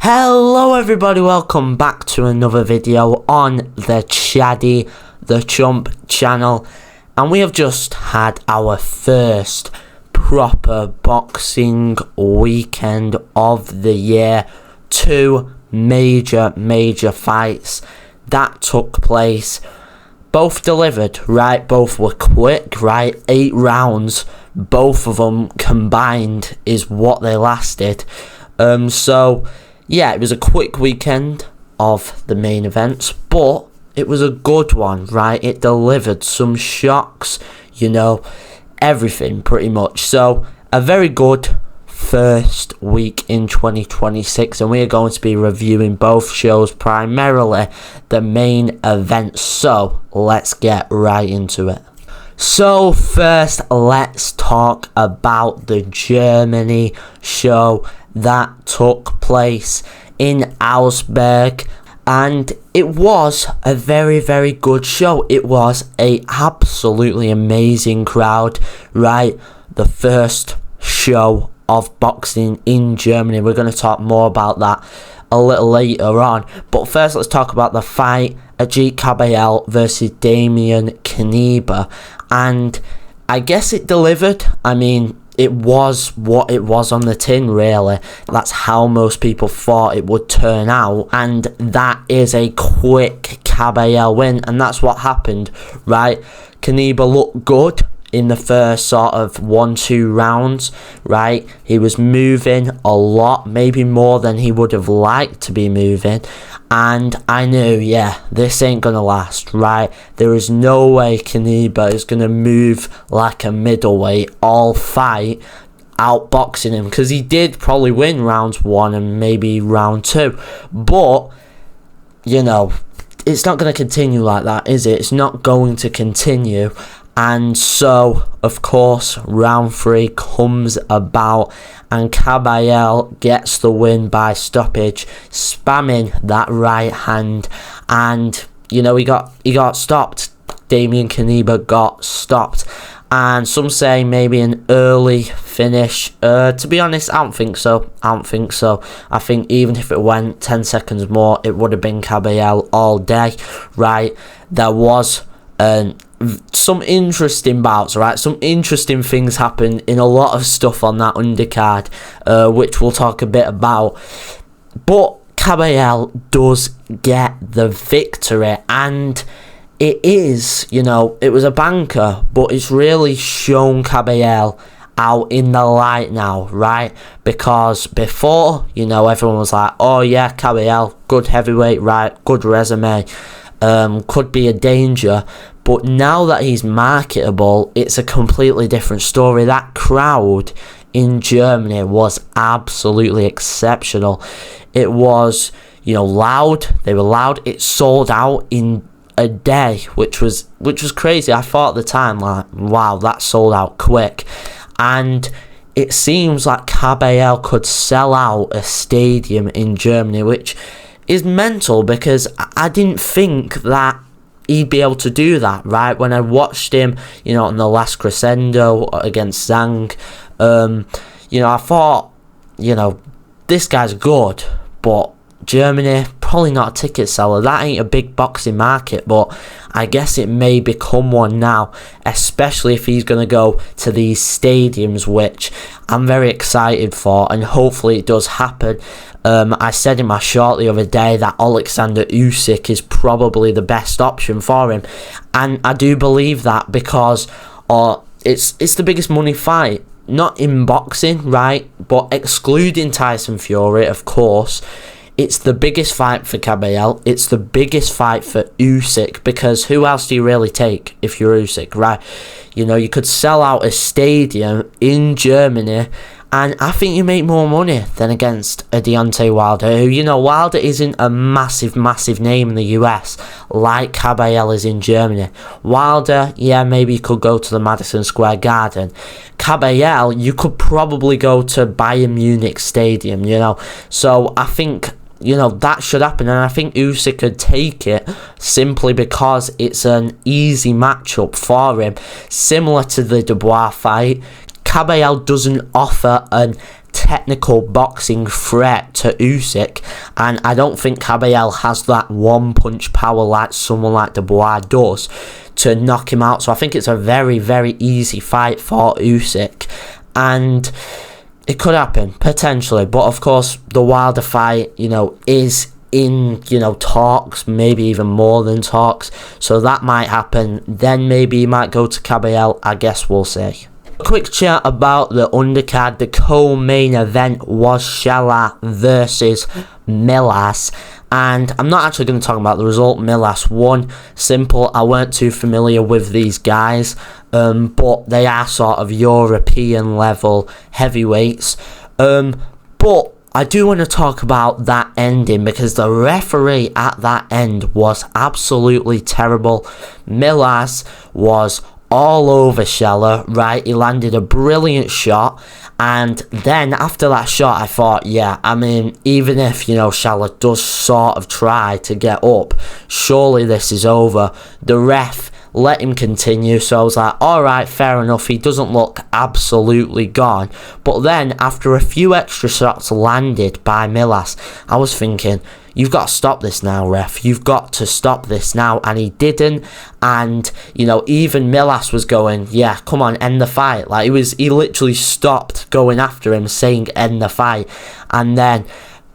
Hello everybody, welcome back to another video on the ChaddyTheChump channel, and we have just had our first proper boxing weekend of the year. Two major fights that took place, both delivered, right? Both were quick, right? 8 rounds, both of them combined is what they lasted. So yeah, it was a quick weekend of the main events, but it was a good one, right? It delivered some shocks, you know, everything pretty much. So a very good first week in 2026, and we are going to be reviewing both shows, primarily the main event. So let's get right into it. So first, let's talk about the Germany show that took place in Augsburg, and it was a very good show. It was a absolutely amazing crowd, right? The first show of boxing in Germany. We're going to talk more about that a little later on, but first let's talk about the fight. Kabayel versus Knyba, and I guess it delivered. I mean, it was what it was on the tin, really. That's how most people thought it would turn out, and that is a quick Kabayel win, and that's what happened, right? Knyba looked good in the first sort of 1-2 rounds, right? He was moving a lot, maybe more than he would have liked to be moving, and I knew, yeah, this ain't gonna last, right? There is no way Knyba is gonna move like a middleweight all fight, outboxing him, because he did probably win rounds 1 and maybe round 2, but you know, it's not going to continue like that, is it? It's not going to continue. And so, of course, round 3 comes about, and Kabayel gets the win by stoppage, spamming that right hand, and you know, he got stopped. Knyba got stopped, and some say maybe an early finish. To be honest, I don't think so. I think even if it went 10 seconds more, it would have been Kabayel all day, right? There was some interesting bouts, right? Some interesting things happened in a lot of stuff on that undercard, which we'll talk a bit about. But Kabayel does get the victory, and it is, you know, it was a banker, but it's really shown Kabayel out in the light now, right? Because before, you know, everyone was like, oh yeah, Kabayel, good heavyweight, right? Good resume. Could be a danger, but now that he's marketable, it's a completely different story. That crowd in Germany was absolutely exceptional. It was, you know, loud. They were loud. It sold out in a day, which was crazy. I thought at the time, like, wow, that sold out quick. And it seems like Kabayel could sell out a stadium in Germany, which is mental, because I didn't think that he'd be able to do that, right? When I watched him, you know, on the last crescendo against Zhang, you know, I thought, you know, this guy's good, but Germany, probably not a ticket seller. That ain't a big boxing market, but I guess it may become one now, especially if he's going to go to these stadiums, which I'm very excited for, and hopefully it does happen. I said in my short the other day that Alexander Usyk is probably the best option for him, and I do believe that, because it's the biggest money fight, not in boxing, right? But excluding Tyson Fury, of course. It's the biggest fight for Kabayel. It's the biggest fight for Usyk, because who else do you really take if you're Usyk, right? You know, you could sell out a stadium in Germany, and I think you make more money than against a Deontay Wilder, who, you know, Wilder isn't a massive name in the US like Kabayel is in Germany. Wilder, yeah, maybe you could go to the Madison Square Garden. Kabayel, you could probably go to Bayern Munich Stadium, you know. So I think, you know, that should happen, and I think Usyk could take it simply because it's an easy matchup for him, similar to the Dubois fight. Kabayel doesn't offer an technical boxing threat to Usyk, and I don't think Kabayel has that one punch power like someone like Dubois does to knock him out. So I think it's a very, very easy fight for Usyk, and it could happen potentially. But of course, the Wilder fight, you know, is in, you know, talks, maybe even more than talks, so that might happen. Then maybe he might go to Kabayel. I guess we'll see. A quick chat about the undercard. The co-main event was Shala versus Milas, and I'm not actually going to talk about the result. Milas won. Simple. I weren't too familiar with these guys, but they are sort of European level heavyweights. But I do want to talk about that ending, because the referee at that end was absolutely terrible. Milas was all over Shala, right? He landed a brilliant shot, and then after that shot, I thought, yeah, I mean, even if, you know, Shala does sort of try to get up, surely this is over. The ref let him continue, so I was like, alright, fair enough, he doesn't look absolutely gone. But then, after a few extra shots landed by Milas, I was thinking, you've got to stop this now, ref. You've got to stop this now. And he didn't. And, you know, even Milas was going, yeah, come on, end the fight. Like, he literally stopped going after him, saying, end the fight. And then,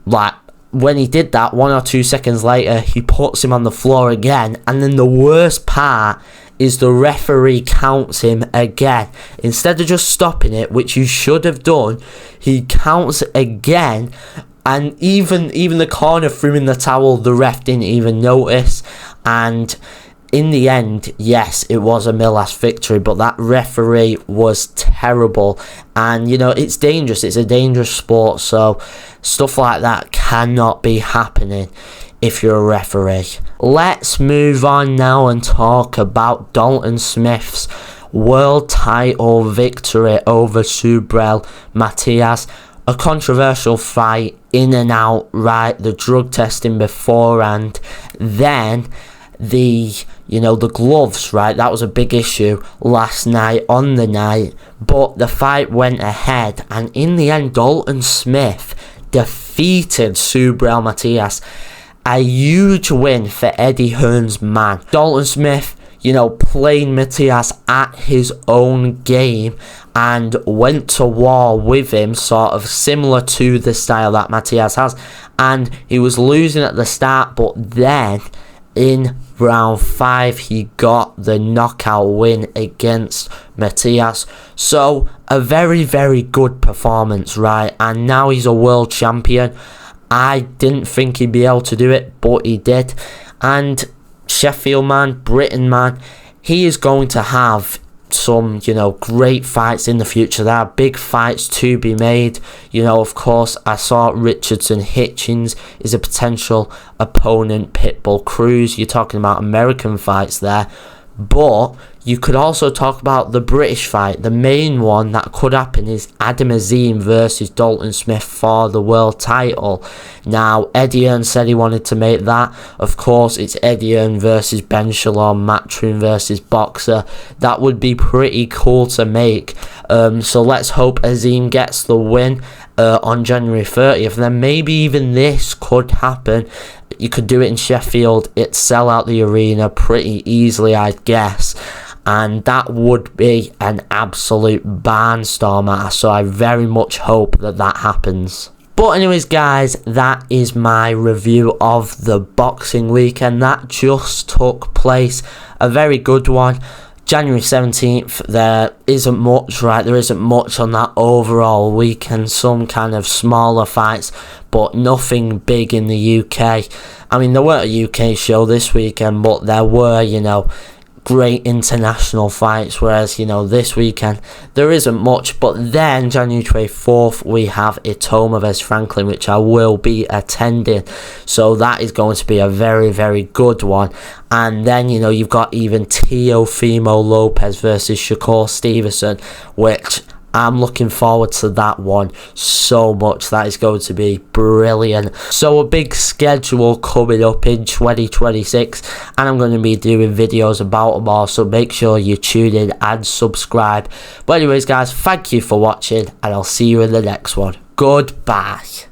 like, when he did that, 1 or 2 seconds later, he puts him on the floor again. And then the worst part is the referee counts him again. Instead of just stopping it, which you should have done, he counts again. And even the corner threw in the towel, the ref didn't even notice. And in the end, yes, it was a Milas victory, but that referee was terrible. And, you know, it's dangerous. It's a dangerous sport, so stuff like that cannot be happening if you're a referee. Let's move on now and talk about Dalton Smith's world title victory over Subriel Matias. A controversial fight, in and out, right? The drug testing beforehand, then the gloves, right? That was a big issue last night on the night, but the fight went ahead, and in the end, Dalton Smith defeated Subriel Matias. A huge win for Eddie Hearn's man. Dalton Smith, you know, playing Matias at his own game and went to war with him, sort of similar to the style that Matias has. And he was losing at the start, but then in round 5 he got the knockout win against Matias. So a very, very good performance, right? And now he's a world champion. I didn't think he'd be able to do it, but he did. And Sheffield man, Britain man, he is going to have some, you know, great fights in the future. There are big fights to be made. You know, of course, I saw Richardson Hitchens is a potential opponent. Pitbull Cruz, you're talking about American fights there. But you could also talk about the British fight. The main one that could happen is Adam Azim versus Dalton Smith for the world title. Now, Eddie Hearn said he wanted to make that. Of course, it's Eddie Hearn versus Ben Shalom, Matchroom versus Boxer. That would be pretty cool to make. So let's hope Azim gets the win on January 30th. Then maybe even this could happen. You could do it in Sheffield. It'd sell out the arena pretty easily, I'd guess. And that would be an absolute barnstormer. So I very much hope that that happens. But anyways, guys, that is my review of the boxing weekend that just took place. A very good one. January 17th, there isn't much, right? There isn't much on that overall weekend. Some kind of smaller fights, but nothing big in the UK. I mean, there weren't a UK show this weekend, but there were, you know, great international fights, whereas, you know, this weekend there isn't much. But then January 24th we have Itoma vs Franklin, which I will be attending, so that is going to be a very, very good one. And then, you know, you've got even Teofimo Lopez versus Shakur Stevenson, which I'm looking forward to that one so much. That is going to be brilliant. So a big schedule coming up in 2026, and I'm going to be doing videos about them all, so make sure you tune in and subscribe. But anyways, guys, thank you for watching, and I'll see you in the next one. Goodbye.